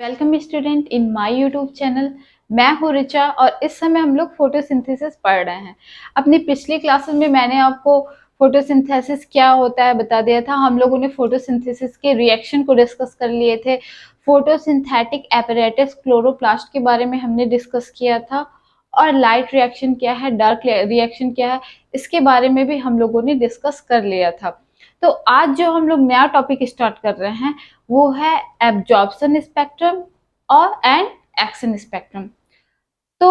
Welcome student in my YouTube channel. मैं हूँ रिचा और इस समय हम लोग फोटोसिंथेसिस पढ़ रहे हैं। अपनी पिछली क्लासेस में मैंने आपको फोटोसिंथेसिस क्या होता है बता दिया था। हम लोगों ने फोटोसिंथेसिस के रिएक्शन को डिस्कस कर लिए थे। फोटोसिंथेटिक एपरेटस क्लोरोप्लास्ट के बारे में हमने डिस्कस किया था और लाइट रिएक्शन क्या है, डार्क रिएक्शन क्या है, इसके बारे में भी हम लोगों ने डिस्कस कर लिया था। तो आज जो हम लोग नया टॉपिक स्टार्ट कर रहे हैं वो है एब्जॉर्प्शन स्पेक्ट्रम और एंड एक्शन स्पेक्ट्रम। तो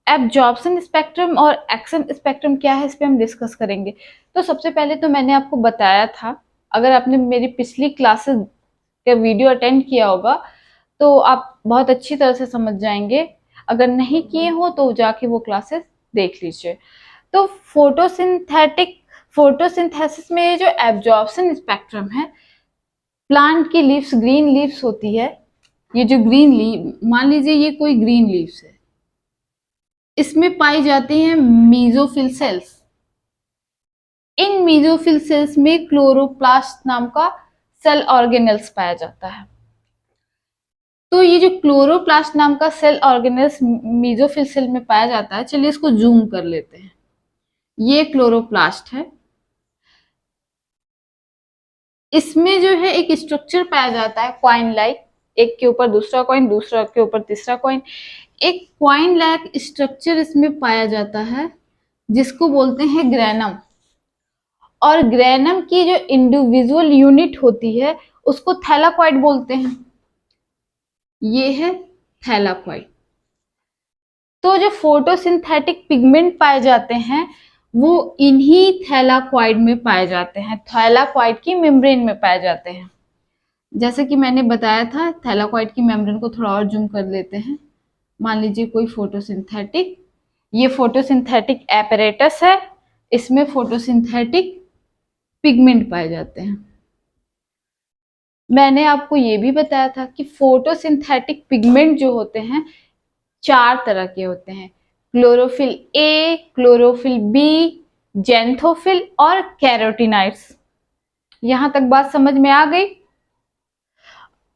एब्जॉर्प्शन स्पेक्ट्रम और एक्शन स्पेक्ट्रम क्या है, इस पे हम डिस्कस करेंगे। तो सबसे पहले तो मैंने आपको बताया था, अगर आपने मेरी पिछली क्लासेस का वीडियो अटेंड किया होगा तो आप बहुत अच्छी तरह से समझ जाएंगे। अगर नहीं किए हो तो जाके वो क्लासेस देख लीजिए। तो फोटोसिंथेसिस में जो एब्जॉर्प्शन स्पेक्ट्रम है, प्लांट की लीव्स, ग्रीन लीव्स होती है। ये जो ग्रीन लीव, मान लीजिए ये कोई ग्रीन लीव्स है, इसमें पाई जाती हैं मीजोफिल सेल्स। इन मीजोफिल सेल्स में क्लोरोप्लास्ट नाम का सेल ऑर्गेनेल्स पाया जाता है। तो ये जो क्लोरोप्लास्ट नाम का सेल ऑर्गेनेल्स मीजोफिल सेल में पाया जाता है, चलिए इसको जूम कर लेते हैं। ये क्लोरोप्लास्ट है। इसमें जो है एक स्ट्रक्चर पाया जाता है क्वाइन लाइक, एक के ऊपर दूसरा कॉइन, दूसरा के ऊपर तीसरा कॉइन। एक क्वाइन लाइक स्ट्रक्चर इसमें पाया जाता है जिसको बोलते हैं ग्रेनम। और ग्रेनम की जो इंडिविजुअल यूनिट होती है उसको थैलाकॉइड बोलते हैं। ये है थैलाकॉइड। तो जो फोटोसिंथेटिक पिगमेंट पाए जाते हैं वो इन्हीं थैलाकॉइड में पाए जाते हैं, थैलाकॉइड की मेम्ब्रेन में पाए जाते हैं। जैसे कि मैंने बताया था, थैलाकॉइड की मेम्ब्रेन को थोड़ा और जूम कर लेते हैं। मान लीजिए कोई फोटोसिंथेटिक, ये फोटोसिंथेटिक एपरेटस है, इसमें फोटोसिंथेटिक पिगमेंट पाए जाते हैं। मैंने आपको ये भी बताया था कि फोटोसिंथेटिक पिगमेंट जो होते हैं चार तरह के होते हैं, chlorophyll A, chlorophyll B, xanthophyll और कैरोटीनाइड्स। यहां तक बात समझ में आ गई।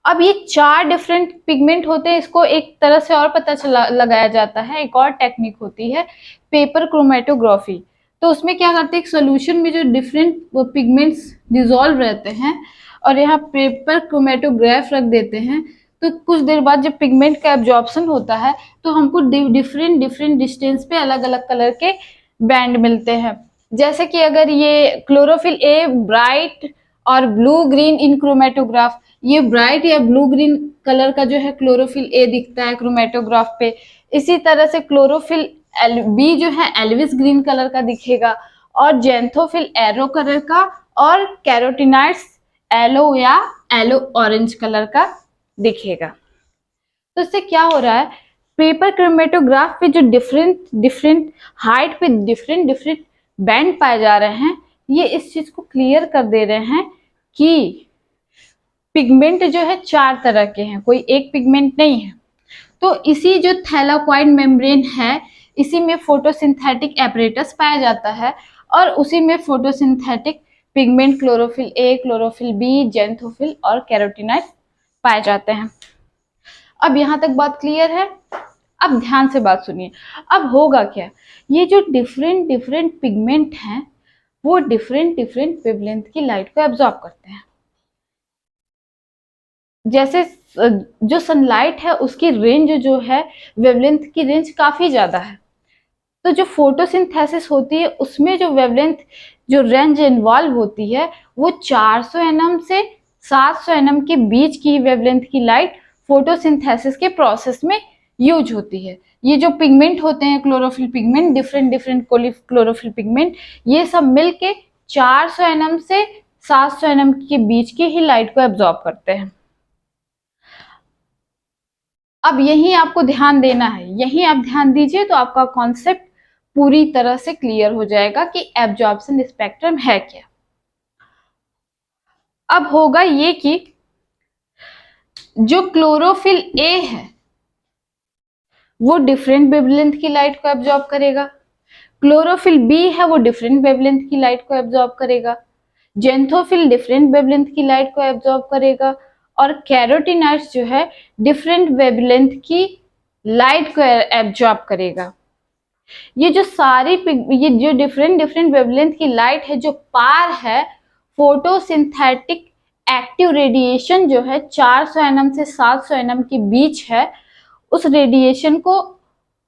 अब ये चार डिफरेंट पिगमेंट होते हैं, इसको एक तरह से और पता चला लगाया जाता है। एक और टेक्निक होती है पेपर क्रोमेटोग्राफी। तो उसमें क्या करते हैं, एक सोल्यूशन में जो डिफरेंट पिगमेंट्स डिजोल्व रहते हैं और यहाँ पेपर क्रोमेटोग्राफ रख देते हैं, तो कुछ देर बाद जब पिगमेंट का एब्जॉर्प्शन होता है तो हमको डिफरेंट डिफरेंट डिस्टेंस पे अलग अलग कलर के बैंड मिलते हैं। जैसे कि अगर ये क्लोरोफिल ए ब्राइट और ब्लू ग्रीन इन क्रोमेटोग्राफ, ये ब्राइट या ब्लू ग्रीन कलर का जो है क्लोरोफिल ए दिखता है क्रोमेटोग्राफ पे। इसी तरह से क्लोरोफिल बी जो है एल्विस ग्रीन कलर का दिखेगा और जेंथोफिल एरो कलर का और कैरोटीनाइड्स एलो या एलो ऑरेंज कलर का दिखेगा। तो इससे क्या हो रहा है, पेपर क्रोमेटोग्राफ पे जो डिफरेंट डिफरेंट हाइट पे डिफरेंट डिफरेंट बैंड पाए जा रहे हैं, ये इस चीज को क्लियर कर दे रहे हैं कि पिगमेंट जो है चार तरह के हैं, कोई एक पिगमेंट नहीं है। तो इसी जो थैलाकॉइड मेम्ब्रेन है, इसी में फोटोसिंथेटिक एपरेटस पाया जाता है और उसी में photosynthetic pigment chlorophyll A, chlorophyll B, xanthophyll और कैरोटीनाइड पाए जाते हैं। अब यहां तक बात क्लियर है। अब ध्यान से बात सुनिए। अब होगा क्या, ये जो डिफरेंट डिफरेंट पिगमेंट हैं वो डिफरेंट डिफरेंट वेवलेंथ की लाइट को एब्जॉर्ब करते हैं। जैसे जो सनलाइट है उसकी रेंज जो है, वेवलेंथ की रेंज काफी ज्यादा है। तो जो फोटोसिंथेसिस होती है उसमें जो वेवलेंथ, जो रेंज इन्वॉल्व होती है वो 400 nm से 700 nm के बीच की वेवलेंथ की लाइट फोटोसिंथेसिस के प्रोसेस में यूज होती है। ये जो पिगमेंट होते हैं chlorophyll pigment, different different chlorophyll pigment, ये सब मिलके 400 nm से 700 nm के बीच की ही लाइट को एब्जॉर्ब करते हैं। अब यही आपको ध्यान देना है, यही आप ध्यान दीजिए तो आपका कॉन्सेप्ट पूरी तरह से क्लियर हो जाएगा कि एब्जॉर्प्शन स्पेक्ट्रम है क्या। अब होगा ये कि जो क्लोरोफिल ए है वो डिफरेंट वेवलेंथ की लाइट को एब्जॉर्ब करेगा, क्लोरोफिल बी है वो डिफरेंट वेवलेंथ की लाइट को एब्जॉर्ब करेगा, जेंथोफिल डिफरेंट वेवलेंथ की लाइट को एब्जॉर्ब करेगा और कैरोटीनॉइड्स जो है डिफरेंट वेवलेंथ की लाइट को एब्जॉर्ब करेगा। ये जो डिफरेंट डिफरेंट वेवलेंथ की लाइट है जो पार है फोटोसिंथेटिक एक्टिव रेडिएशन जो है 400 nm से 700 nm के बीच है, उस रेडिएशन को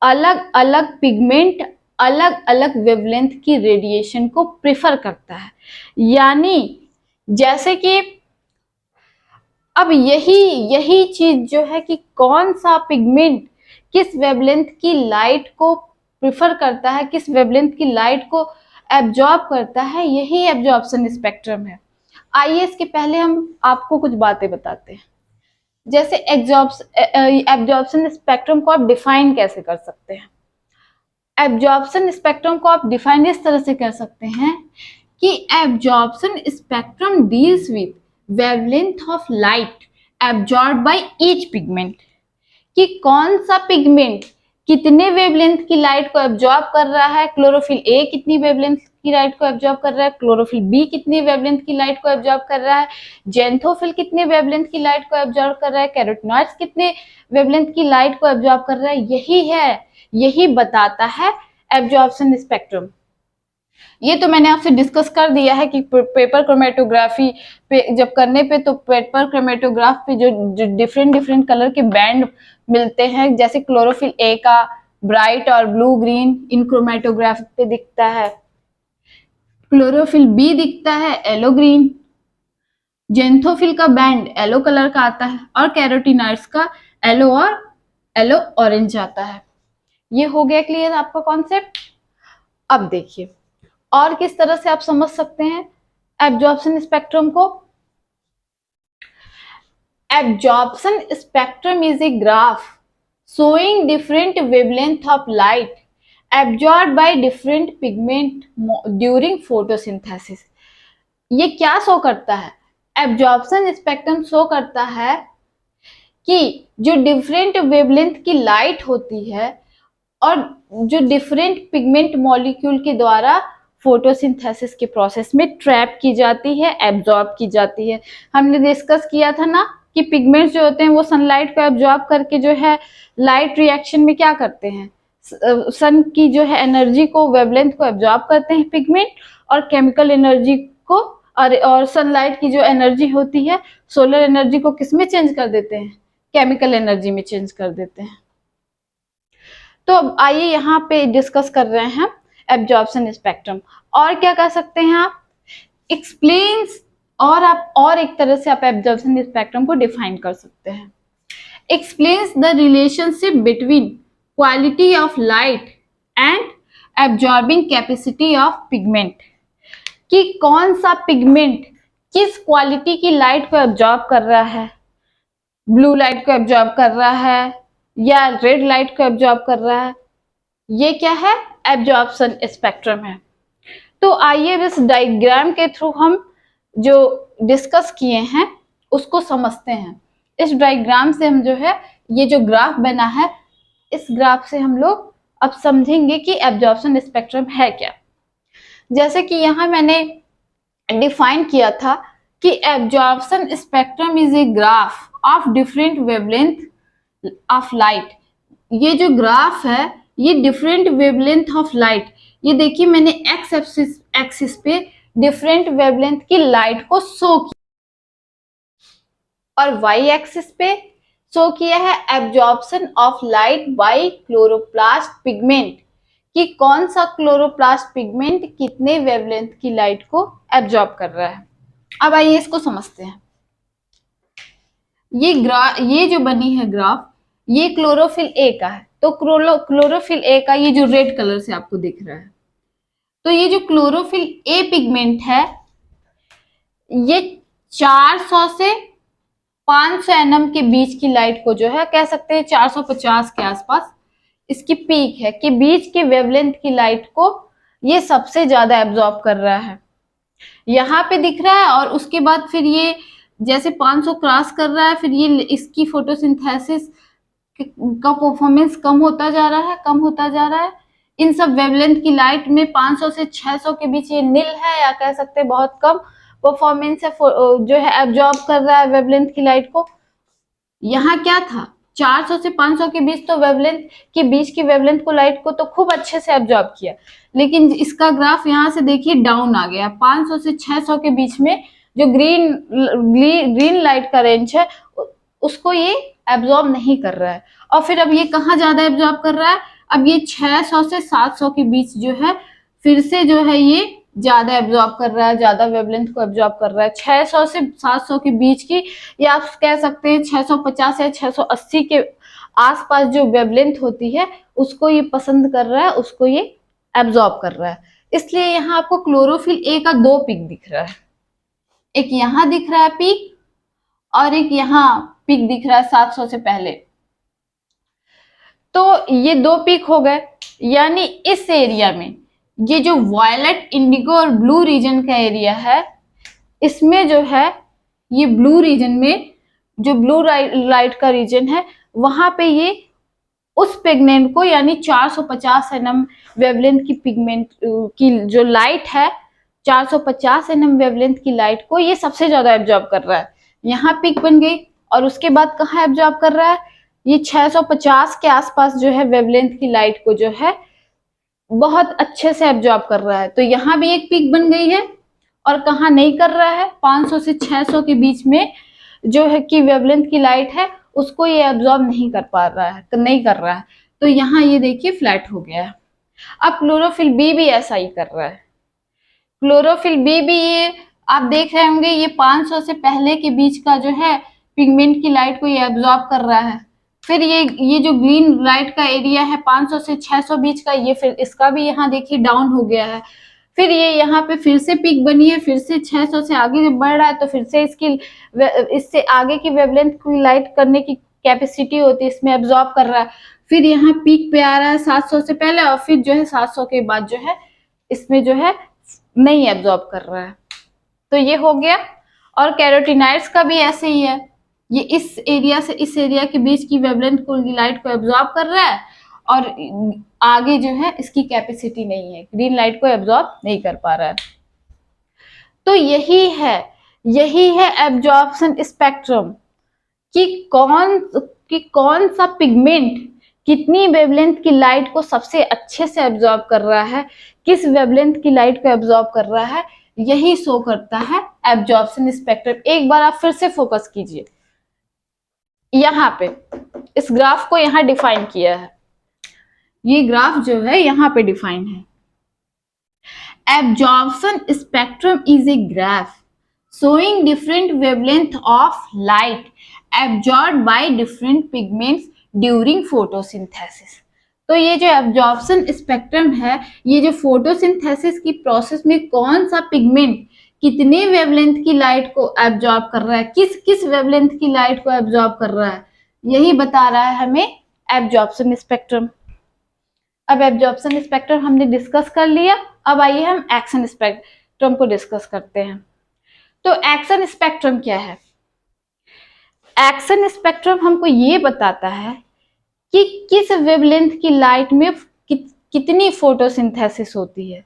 अलग अलग पिगमेंट अलग अलग वेवलेंथ की रेडिएशन को प्रेफर करता है। यानी जैसे कि अब यही चीज जो है कि कौन सा पिगमेंट किस वेवलेंथ की लाइट को प्रेफर करता है, किस वेवलेंथ की लाइट को एब्जॉर्ब करता है, यही एब्जॉर्प्शन स्पेक्ट्रम है। आइए इसके पहले हम आपको कुछ बातें बताते हैं। जैसे एब्जॉर्प्शन स्पेक्ट्रम को आप डिफाइन कैसे कर सकते हैं। एब्जॉर्प्शन स्पेक्ट्रम को आप डिफाइन इस तरह से कर सकते हैं कि absorption spectrum deals with wavelength of light absorbed by each pigment, कि कौन सा पिगमेंट कितने वेवलेंथ की लाइट को एब्जॉर्ब कर रहा है। क्लोरोफिल ए कितनी वेवलेंथ की लाइट को एब्जॉर्ब कर रहा है, क्लोरोफिल बी कितनी वेवलेंथ की लाइट को एब्जॉर्ब कर रहा है, जेंथोफिल कितने वेवलेंथ की लाइट को एब्जॉर्ब कर रहा है, कैरोटीनॉइड्स कितने वेवलेंथ की लाइट को एब्जॉर्ब कर रहा है। यही बताता है एब्जॉर्प्शन स्पेक्ट्रम। ये तो मैंने आपसे डिस्कस कर दिया है कि पेपर क्रोमेटोग्राफी पे जब करने पे तो पेपर क्रोमेटोग्राफ पे जो डिफरेंट डिफरेंट कलर के बैंड मिलते हैं, जैसे क्लोरोफिल ए का ब्राइट और ब्लू ग्रीन इन क्रोमेटोग्राफ पे दिखता है, क्लोरोफिल बी दिखता है येलो ग्रीन, जेंथोफिल का बैंड येलो कलर का आता है और कैरोटीनॉइड्स का येलो और येलो ऑरेंज आता है। ये हो गया क्लियर आपका कॉन्सेप्ट। अब देखिए और किस तरह से आप समझ सकते हैं एब्जॉर्प्शन स्पेक्ट्रम को। Absorption spectrum is a graph showing different wavelength of light absorbed by different pigment during photosynthesis। ये क्या शो करता है? एब्जॉर्प्शन स्पेक्ट्रम शो करता है कि जो डिफरेंट वेवलेंथ की लाइट होती है और जो डिफरेंट पिगमेंट मॉलिक्यूल के द्वारा फोटोसिंथेसिस के प्रोसेस में ट्रैप की जाती है, एब्जॉर्ब की जाती है। हमने डिस्कस किया था ना कि पिगमेंट्स जो होते हैं वो सनलाइट को एब्जॉर्ब करके जो है लाइट रिएक्शन में क्या करते हैं, सन की जो है एनर्जी को, वेवलेंथ को एब्जॉर्ब करते हैं पिगमेंट, और केमिकल एनर्जी को और सनलाइट की जो एनर्जी होती है, सोलर एनर्जी को किस में चेंज कर देते हैं, केमिकल एनर्जी में चेंज कर देते हैं। तो अब आइए यहाँ पे डिस्कस कर रहे हैं एब्जॉर्प्शन स्पेक्ट्रम। और क्या कर सकते हैं आप, एक्सप्लेन्स, और आप और एक तरह से आप एब्जॉर्प्शन स्पेक्ट्रम को डिफाइन कर सकते हैं। Explains the relationship between quality of light and absorbing capacity of pigment, कि कौन सा पिगमेंट किस क्वालिटी की लाइट को एब्जॉर्ब कर रहा है, ब्लू लाइट को एब्जॉर्ब कर रहा है या रेड लाइट को एब्जॉर्ब कर रहा है। ये क्या है, एब्जॉर्प्शन स्पेक्ट्रम है। तो आइए इस डायग्राम के थ्रू हम जो डिस्कस किए हैं उसको समझते हैं। इस डायग्राम से हम जो है, ये जो ग्राफ बना है, इस ग्राफ से हम लोग अब समझेंगे कि एब्जॉर्प्शन स्पेक्ट्रम है क्या। जैसे कि यहाँ मैंने डिफाइन किया था कि absorption spectrum is a graph of different wavelength of light. ये जो ग्राफ है ये डिफरेंट वेवलेंथ ऑफ लाइट, ये देखिए मैंने एक्स एक्सिस पे डिफरेंट वेवलेंथ की लाइट को शो किया और वाई एक्सिस पे शो किया है absorption of light by chloroplast pigment, कि कौन सा क्लोरोप्लास्ट पिगमेंट कितने वेवलेंथ की लाइट को एब्जॉर्ब कर रहा है। अब आइए इसको समझते हैं। ये जो बनी है ग्राफ, ये क्लोरोफिल ए का है। तो क्लोरोफिल ए का ये जो रेड कलर से आपको दिख रहा है, तो ये जो क्लोरोफिल ए पिगमेंट है ये 400 से 500 nm के बीच की लाइट को जो है, कह सकते हैं 450 के आसपास इसकी पीक है, कि बीच के वेवलेंथ की लाइट को ये सबसे ज्यादा एब्जॉर्ब कर रहा है, यहाँ पे दिख रहा है। और उसके बाद फिर ये जैसे 500 क्रॉस कर रहा है, फिर ये इसकी फोटोसिंथेसिस का परफॉर्मेंस कम होता जा रहा है। इन सब वेवलेंथ की लाइट में 500 से 600 के बीच ये नील है, या कह सकते हैं बहुत कम, परफॉर्मेंस है जो है एब्जॉर्ब कर रहा है वेवलेंथ की लाइट को। यहाँ क्या था, 400 से 500 के बीच तो वेवलेंथ के बीच की वेवलेंथ को लाइट को तो खूब अच्छे से एब्जॉर्ब किया, लेकिन इसका ग्राफ यहाँ से देखिए डाउन आ गया। 500 से 600 के बीच में जो ग्रीन लाइट का रेंज है उसको ये एब्जॉर्ब नहीं कर रहा है। और फिर अब ये कहाँ ज्यादा एब्जॉर्ब कर रहा है, अब ये 600 से 700 के बीच जो है फिर से जो है ये ज्यादा एब्जॉर्ब कर रहा है, ज्यादा वेवलेंथ को एब्जॉर्ब कर रहा है। 600 से 700 के बीच की, या आप कह सकते हैं 650 या 680 के आसपास जो वेवलेंथ होती है उसको ये पसंद कर रहा है, उसको ये एब्जॉर्ब कर रहा है। इसलिए यहाँ आपको क्लोरोफिल ए का 2 पीक दिख रहा है, एक यहाँ दिख रहा है पीक और एक यहाँ पीक दिख रहा है 700 से पहले। तो ये 2 पीक हो गए, यानी इस एरिया में ये जो वायलेट, इंडिगो और ब्लू रीजन का एरिया है, इसमें जो है ये ब्लू रीजन में जो ब्लू लाइट का रीजन है वहां पे ये उस पिगमेंट को यानी 450 nm वेवलेंथ की पिगमेंट की जो लाइट है, 450 nm वेवलेंथ की लाइट को ये सबसे ज्यादा एब्जॉर्ब कर रहा है। यहाँ पिक बन गई और उसके बाद कहाँ एब्जॉर्ब कर रहा है, ये 650 के आसपास जो है वेवलेंथ की लाइट को जो है बहुत अच्छे से एब्जॉर्ब कर रहा है। तो यहाँ भी एक पीक बन गई है और कहाँ नहीं कर रहा है, 500 से 600 के बीच में जो है कि वेवलेंथ की लाइट है उसको ये एब्जॉर्ब नहीं कर पा रहा है, नहीं कर रहा है। तो यहाँ ये देखिए फ्लैट हो गया है। अब क्लोरोफिल बी भी ऐसा ही कर रहा है। क्लोरोफिल बी भी ये आप देख रहे होंगे, ये 500 से पहले के बीच का जो है पिगमेंट की लाइट को ये एब्जॉर्ब कर रहा है। फिर ये जो ग्रीन लाइट का एरिया है 500 से 600 बीच का, ये फिर इसका भी यहाँ देखिए डाउन हो गया है। फिर ये यहाँ पे फिर से पीक बनी है, फिर से 600 से आगे बढ़ रहा है, तो फिर से इससे आगे की वेवलेंथ की लाइट करने की कैपेसिटी होती है, इसमें एब्जॉर्ब कर रहा है। फिर यहाँ पीक पे आ रहा है 700 से पहले और फिर जो है 700 के बाद जो है इसमें जो है नहीं एब्जॉर्ब कर रहा है। तो ये हो गया। और कैरोटीनाइड्स का भी ऐसे ही है, ये इस एरिया से इस एरिया के बीच की वेवलेंथ को लाइट को एब्जॉर्ब कर रहा है और आगे जो है इसकी कैपेसिटी नहीं है, ग्रीन लाइट को एब्जॉर्ब नहीं कर पा रहा है। तो यही है एब्जॉर्प्शन स्पेक्ट्रम कि कौन सा पिगमेंट कितनी वेवलेंथ की लाइट को सबसे अच्छे से एब्जॉर्ब कर रहा है, किस वेवलेंथ की लाइट को एब्जॉर्ब कर रहा है, यही शो करता है एब्जॉर्प्शन स्पेक्ट्रम। एक बार आप फिर से फोकस कीजिए, यहाँ पे इस ग्राफ को यहाँ डिफाइन किया है, ये ग्राफ जो है यहाँ पे डिफाइन है। Absorption spectrum is a graph showing different wavelength of light absorbed by different pigments during photosynthesis। तो ये जो एब्जॉर्प्शन स्पेक्ट्रम है, ये जो फोटोसिंथेसिस की प्रोसेस में कौन सा पिगमेंट कितने वेवलेंथ की लाइट को एब्जॉर्ब कर रहा है, किस किस वेवलेंथ की लाइट को एब्जॉर्ब कर रहा है, यही बता रहा है हमें एब्जॉर्प्शन स्पेक्ट्रम। अब एब्जॉर्प्शन स्पेक्ट्रम हमने डिस्कस कर लिया, अब आइए हम एक्शन स्पेक्ट्रम को डिस्कस करते हैं। तो एक्शन स्पेक्ट्रम क्या है? एक्शन स्पेक्ट्रम हमको ये बताता है कि किस वेवलेंथ की लाइट में कितनी फोटोसिंथेसिस होती है,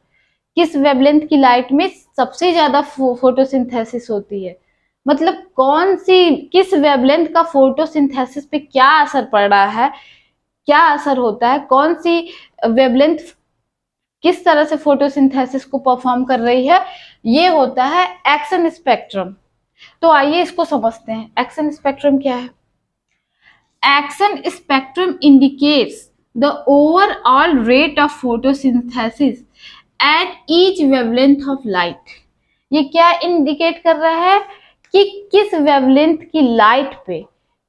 किस वेवलेंथ की लाइट में सबसे ज्यादा फोटोसिंथेसिस होती है, मतलब किस वेवलेंथ का फोटोसिंथेसिस पे क्या असर पड़ रहा है, क्या असर होता है, कौन सी वेवलेंथ किस तरह से फोटोसिंथेसिस को परफॉर्म कर रही है, ये होता है एक्शन स्पेक्ट्रम। तो आइए इसको समझते हैं, एक्शन स्पेक्ट्रम क्या है। Action spectrum indicates the overall rate of photosynthesis at each wavelength of light. ये क्या इंडिकेट कर रहा है कि किस वेवलेंथ की लाइट पे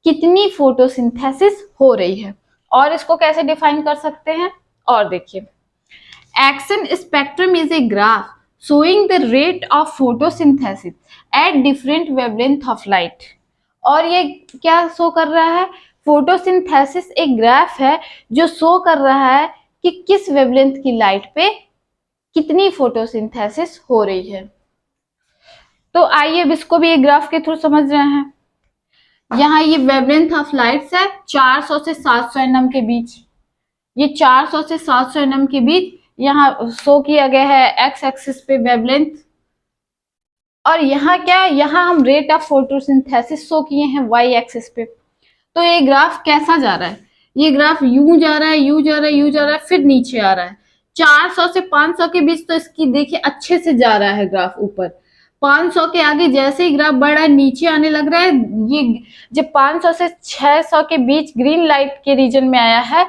कितनी फोटोसिंथेसिस हो रही है। और इसको कैसे डिफाइन कर सकते हैं, और देखिए, action spectrum is a graph showing the rate of photosynthesis at different wavelength of light। और ये क्या शो कर रहा है, फोटोसिंथेसिस एक ग्राफ है जो शो कर रहा है कि किस वेवलेंथ की लाइट पे कितनी फोटोसिंथेसिस हो रही है। तो आइए अब इसको भी एक ग्राफ के थ्रू समझ रहे हैं। यहाँ ये वेवलेंथ ऑफ लाइट्स है 400 से 700 nm के बीच, ये 400 से 700 nm के बीच यहाँ शो किया गया है एक्स एक्सिस पे वेवलेंथ, और यहाँ क्या, यहाँ हम रेट ऑफ फोटोसिंथेसिस शो किए हैं वाई एक्सिस पे। तो ये ग्राफ कैसा जा रहा है, ये ग्राफ यूं जा रहा है, यूं जा रहा है, यूं जा रहा है, फिर नीचे आ रहा है। 400 से 500 के बीच तो इसकी देखिए अच्छे से जा रहा है ग्राफ ऊपर। 500 के आगे जैसे ही ग्राफ बढ़ रहा है नीचे आने लग रहा है। ये जब 500 से 600 के बीच ग्रीन लाइट के रीजन में आया है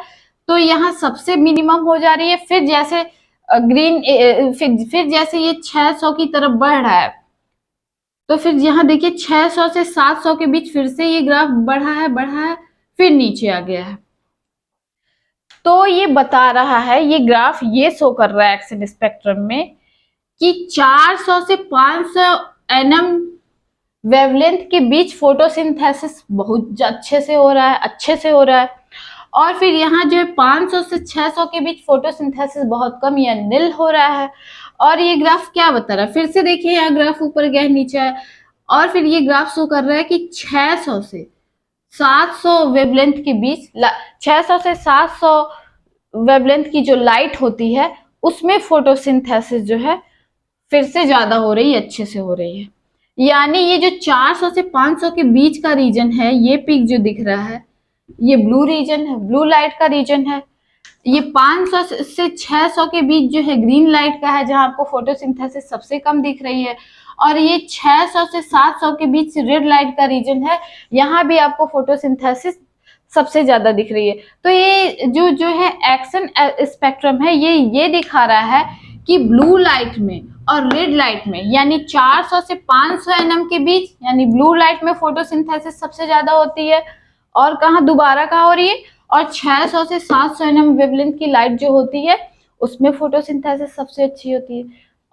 तो यहाँ सबसे मिनिमम हो जा रही है। फिर जैसे फिर जैसे ये 600 की तरफ बढ़ रहा है तो फिर यहाँ देखिए 600 से 700 के बीच फिर से ये ग्राफ बढ़ा है, फिर नीचे आ गया है। तो ये बता रहा है, ये ग्राफ ये शो कर रहा है एक्शन स्पेक्ट्रम में कि 400 से 500 एनएम वेवलेंथ के बीच फोटोसिंथेसिस बहुत अच्छे से हो रहा है, और फिर यहाँ जो है 500 से 600 के बीच फोटोसिंथेसिस बहुत कम या नील हो रहा है। और ये ग्राफ क्या बता रहा है, फिर से देखिए यहाँ ग्राफ ऊपर गया नीचे आया, और फिर ये ग्राफ शो कर रहा है कि 600 से 700 वेवलेंथ के बीच 600 से 700 वेवलेंथ की जो लाइट होती है उसमें फोटोसिंथेसिस जो है फिर से ज्यादा हो रही है, अच्छे से हो रही है। यानी ये जो 400 से 500 के बीच का रीजन है, ये पीक जो दिख रहा है ये ब्लू रीजन है, ब्लू लाइट का रीजन है। ये 500 से 600 के बीच जो है ग्रीन लाइट का है, जहां आपको फोटोसिंथेसिस सबसे कम दिख रही है। और ये 600 से 700 के बीच रेड लाइट का रीजन है, यहाँ भी आपको फोटोसिंथेसिस सबसे ज्यादा दिख रही है। तो ये जो है एक्शन स्पेक्ट्रम है, ये दिखा रहा है कि ब्लू लाइट में और रेड लाइट में यानी 400 से 500 एनएम के बीच यानी ब्लू लाइट में फोटोसिंथेसिस सबसे ज्यादा होती है। और कहाँ दोबारा कहाँ हो रही है, और 600 से 700 एनएम वेवलेंथ की लाइट जो होती है उसमें फोटोसिंथेसिस सबसे अच्छी होती है।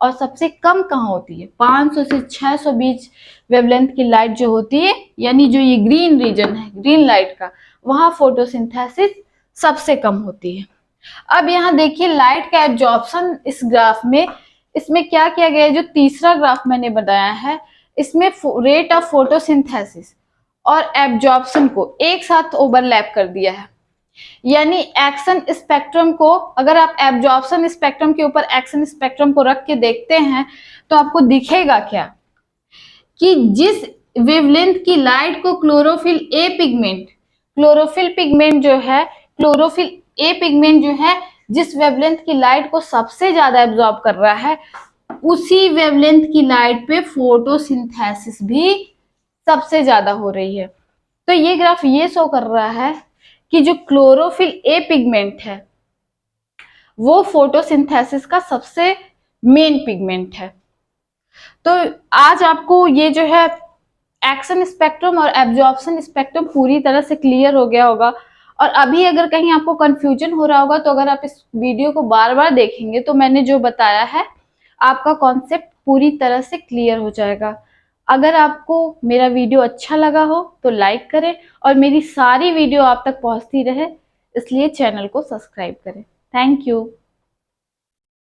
और सबसे कम कहाँ होती है, 500 से 600 बीच वेवलेंथ की लाइट जो होती है, यानी जो ये ग्रीन रीजन है ग्रीन लाइट का, वहां फोटोसिंथेसिस सबसे कम होती है। अब यहाँ देखिए लाइट का एब्जॉर्प्शन इस ग्राफ में, इसमें क्या किया गया है, जो तीसरा ग्राफ मैंने बताया है इसमें रेट ऑफ फोटोसिंथेसिस और एब्जॉर्प्शन को एक साथ ओवरलैप कर दिया है। यानी एक्शन स्पेक्ट्रम को अगर आप एब्जॉर्प्शन स्पेक्ट्रम के ऊपर एक्शन स्पेक्ट्रम को रख के देखते हैं तो आपको दिखेगा क्या कि जिस वेवलेंथ की लाइट को क्लोरोफिल ए पिगमेंट जो है जिस वेवलेंथ की लाइट को सबसे ज्यादा एब्जॉर्ब कर रहा है, उसी वेवलेंथ की लाइट पे फोटोसिंथेसिस भी सबसे ज्यादा हो रही है। तो ये ग्राफ ये शो कर रहा है कि जो क्लोरोफिल ए पिगमेंट है वो फोटोसिंथेसिस का सबसे मेन पिगमेंट है। तो आज आपको ये जो है एक्शन स्पेक्ट्रम और एब्जॉर्प्शन स्पेक्ट्रम पूरी तरह से क्लियर हो गया होगा। और अभी अगर कहीं आपको कंफ्यूजन हो रहा होगा तो अगर आप इस वीडियो को बार बार देखेंगे तो मैंने जो बताया है आपका कॉन्सेप्ट पूरी तरह से क्लियर हो जाएगा। अगर आपको मेरा वीडियो अच्छा लगा हो तो लाइक करें और मेरी सारी वीडियो आप तक पहुंचती रहे इसलिए चैनल को सब्सक्राइब करें। Thank you.